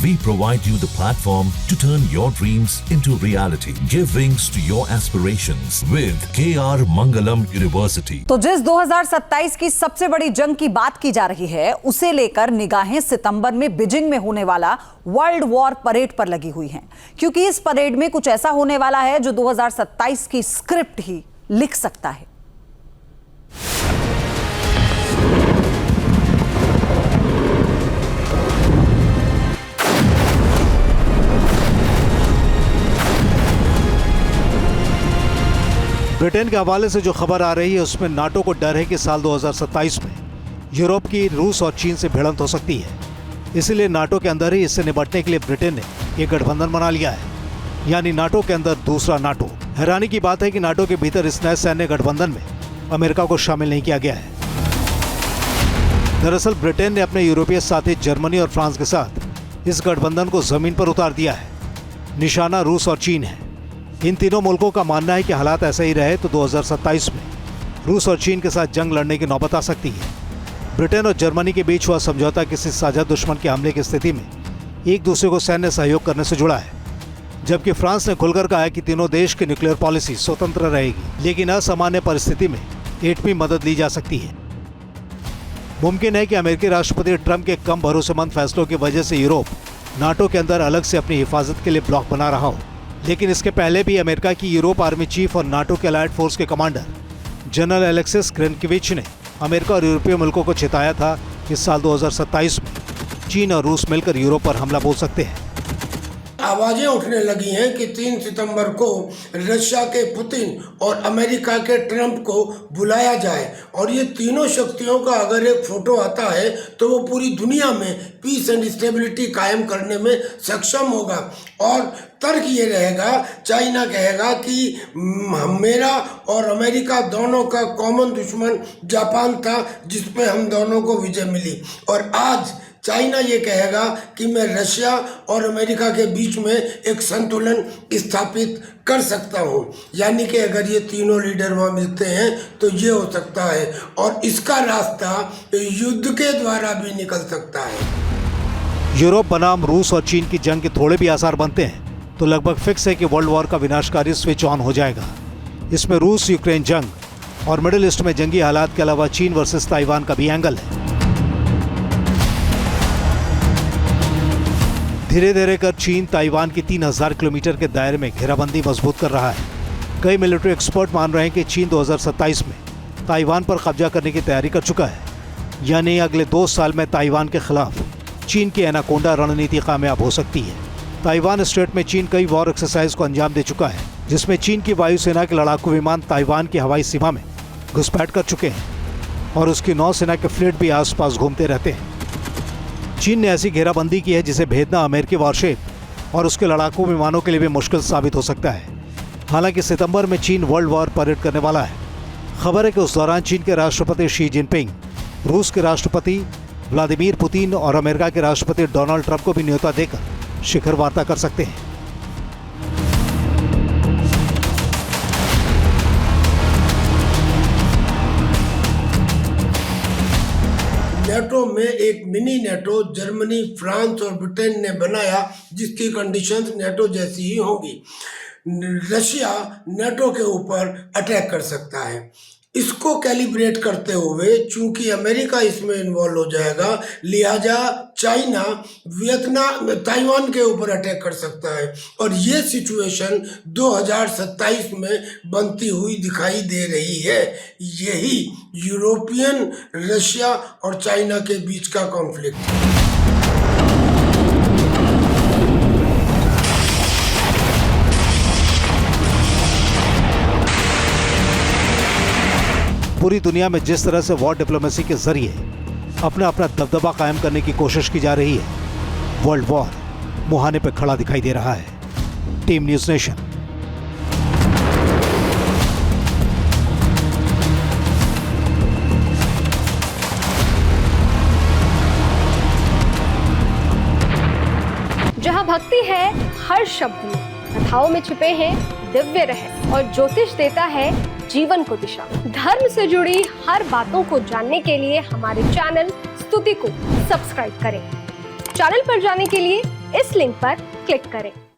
We provide you the platform to turn your dreams into reality. Give wings to your aspirations with KR Mangalam University. तो जिस 2027 की सबसे बड़ी जंग की बात की जा रही है, उसे लेकर निगाहें सितंबर में बीजिंग में होने वाला वर्ल्ड वॉर परेड पर लगी हुई हैं, क्योंकि इस परेड में कुछ ऐसा होने वाला है जो 2027 की स्क्रिप्ट ही लिख सकता है। ब्रिटेन के हवाले से जो खबर आ रही है उसमें नाटो को डर है कि साल 2027 में यूरोप की रूस और चीन से भिड़ंत हो सकती है। इसीलिए नाटो के अंदर ही इससे निपटने के लिए ब्रिटेन ने एक गठबंधन बना लिया है, यानी नाटो के अंदर दूसरा नाटो। हैरानी की बात है कि नाटो के भीतर इस नए सैन्य गठबंधन में अमेरिका को शामिल नहीं किया गया है। दरअसल ब्रिटेन ने अपने यूरोपीय साथी जर्मनी और फ्रांस के साथ इस गठबंधन को जमीन पर उतार दिया है। निशाना रूस और चीन है। इन तीनों मुल्कों का मानना है कि हालात ऐसे ही रहे तो 2027 में रूस और चीन के साथ जंग लड़ने की नौबत आ सकती है। ब्रिटेन और जर्मनी के बीच हुआ समझौता किसी साझा दुश्मन के हमले की स्थिति में एक दूसरे को सैन्य सहयोग करने से जुड़ा है, जबकि फ्रांस ने खुलकर कहा है कि तीनों देश की न्यूक्लियर पॉलिसी स्वतंत्र रहेगी, लेकिन असामान्य परिस्थिति में एटमी मदद ली जा सकती है। मुमकिन है कि अमेरिकी राष्ट्रपति ट्रंप के कम भरोसेमंद फैसलों की वजह से यूरोप नाटो के अंदर अलग से अपनी हिफाजत के लिए ब्लॉक बना रहा हो, लेकिन इसके पहले भी अमेरिका की यूरोप आर्मी चीफ और नाटो के अलाइड फोर्स के कमांडर जनरल एलेक्सिस क्रेनकिविच ने अमेरिका और यूरोपीय मुल्कों को चेताया था कि साल 2027 में चीन और रूस मिलकर यूरोप पर हमला बोल सकते हैं। आवाजें उठने लगी हैं कि 3 सितंबर को रशिया के पुतिन और अमेरिका के ट्रंप को बुलाया जाए और ये तीनों शक्तियों का अगर एक फोटो आता है तो वो पूरी दुनिया में पीस एंड स्टेबिलिटी कायम करने में सक्षम होगा। और तर्क ये रहेगा, चाइना कहेगा कि मेरा और अमेरिका दोनों का कॉमन दुश्मन जापान था जिस पे हम दोनों को विजय मिली, और आज चाइना ये कहेगा कि मैं रशिया और अमेरिका के बीच में एक संतुलन स्थापित कर सकता हूँ। यानी कि अगर ये तीनों लीडर वहाँ मिलते हैं तो ये हो सकता है, और इसका रास्ता युद्ध के द्वारा भी निकल सकता है। यूरोप बनाम रूस और चीन की जंग के थोड़े भी आसार बनते हैं तो लगभग फिक्स है कि वर्ल्ड वॉर का विनाशकारी स्विच ऑन हो जाएगा। इसमें रूस यूक्रेन जंग और मिडिल ईस्ट में जंगी हालात के अलावा चीन वर्सेस ताइवान का भी एंगल है। धीरे धीरे कर चीन ताइवान की 3000 किलोमीटर के दायरे में घेराबंदी मजबूत कर रहा है। कई मिलिट्री एक्सपर्ट मान रहे हैं कि चीन 2027 में ताइवान पर कब्जा करने की तैयारी कर चुका है, यानी अगले 2 साल में ताइवान के खिलाफ चीन की एनाकोंडा रणनीति कामयाब हो सकती है। ताइवान स्ट्रेट में चीन कई वॉर एक्सरसाइज को अंजाम दे चुका है, जिसमें चीन की वायुसेना के लड़ाकू विमान ताइवान की हवाई सीमा में घुसपैठ कर चुके हैं और उसकी नौसेना के फ्लीट भी आसपास घूमते रहते हैं। चीन ने ऐसी घेराबंदी की है जिसे भेदना अमेरिकी वॉरशिप और उसके लड़ाकू विमानों के लिए भी मुश्किल साबित हो सकता है। हालांकि सितंबर में चीन वर्ल्ड वॉर परेड करने वाला है। खबर है कि उस दौरान चीन के राष्ट्रपति शी जिनपिंग, रूस के राष्ट्रपति व्लादिमीर पुतिन और अमेरिका के राष्ट्रपति डोनाल्ड ट्रंप को भी न्योता देकर शिखर वार्ता कर सकते हैं। नेटो में एक मिनी नेटो जर्मनी, फ्रांस और ब्रिटेन ने बनाया, जिसकी कंडीशंस नेटो जैसी ही होंगी। रशिया नेटो के ऊपर अटैक कर सकता है। इसको कैलिब्रेट करते हुए चूंकि अमेरिका इसमें इन्वॉल्व हो जाएगा, लिहाजा चाइना वियतनाम ताइवान के ऊपर अटैक कर सकता है, और ये सिचुएशन 2027 में बनती हुई दिखाई दे रही है। यही यूरोपियन, रशिया और चाइना के बीच का कॉन्फ्लिक्ट है। पूरी दुनिया में जिस तरह से वॉर डिप्लोमेसी के जरिए अपना दबदबा कायम करने की कोशिश की जा रही है, वर्ल्ड वॉर मुहाने पर खड़ा दिखाई दे रहा है। Team news nation. जहां भक्ति है हर शब्द में, कथाओं में छुपे हैं दिव्य रहस्य और ज्योतिष देता है जीवन को दिशा। धर्म से जुड़ी हर बातों को जानने के लिए हमारे चैनल स्तुति को सब्सक्राइब करें। चैनल पर जाने के लिए इस लिंक पर क्लिक करें।